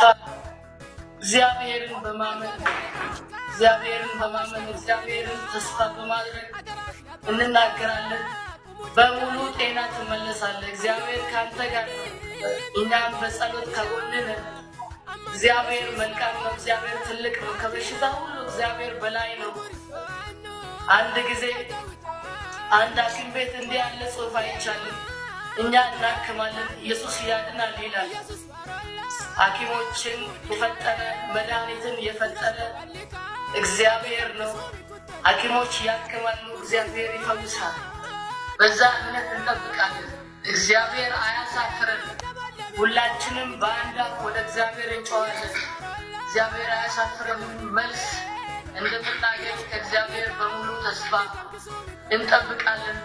ተስፋ እግዚአብሔርን በማመን እግዚአብሔርን ተስፋ በማድረግ እንናገራለን። በሙሉ ጤና ትመለሳለህ። እግዚአብሔር ካንተ ጋር ነው። እኛም በጸሎት ከጎንህ ነን። እግዚአብሔር መልካም ነው። እግዚአብሔር ትልቅ ነው። ከበሽታ ሁሉ እግዚአብሔር በላይ ነው። አንድ ጊዜ አንድ ሐኪም ቤት እንዲህ ያለ ጽሑፍ አይቻልም። እኛ እናክማለን፣ ኢየሱስ ያድናል ይላል። ሐኪሞችን የፈጠረ መድኃኒትን የፈጠረ እግዚአብሔር ነው። ሐኪሞች ያክማሉ፣ እግዚአብሔር ይፈውሳል። በዛ እምነት እንጠብቃለን። እግዚአብሔር አያሳፍረን። ሁላችንም በአንድ አፍ ወደ እግዚአብሔር እንጮኻለን። እግዚአብሔር አያሳፍረን። መልስ እንደምናገኝ ከእግዚአብሔር በሙሉ ተስፋ እንጠብቃለን።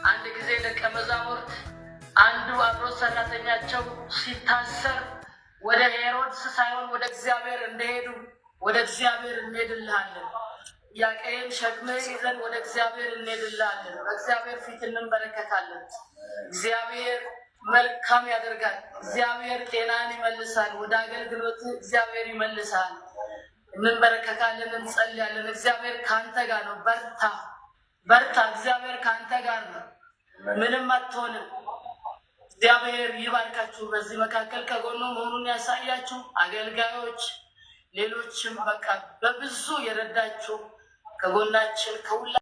አንድ ጊዜ ደቀ መዛሙርት አንዱ አብሮ ሰራተኛቸው ሲታሰር ወደ ሄሮድስ ሳይሆን ወደ እግዚአብሔር እንደሄዱ ወደ እግዚአብሔር እንሄድልሃለን፣ ያቄን ሸክምህን ይዘን ወደ እግዚአብሔር እንሄድልሃለን፣ በእግዚአብሔር ፊት እንበረከታለን። እግዚአብሔር መልካም ያደርጋል። እግዚአብሔር ጤናን ይመልሳል። ወደ አገልግሎት እግዚአብሔር ይመልሳል። እንበረከካለን፣ እንጸልያለን። እግዚአብሔር ካንተ ጋር ነው። በርታ። እግዚአብሔር ካንተ ጋር ነው። ምንም አትሆንም። እግዚአብሔር ይባርካችሁ። በዚህ መካከል ከጎኑ መሆኑን ያሳያችሁ ሌሎችም በቃ በብዙ የረዳችሁ ከጎናችን ከሁላ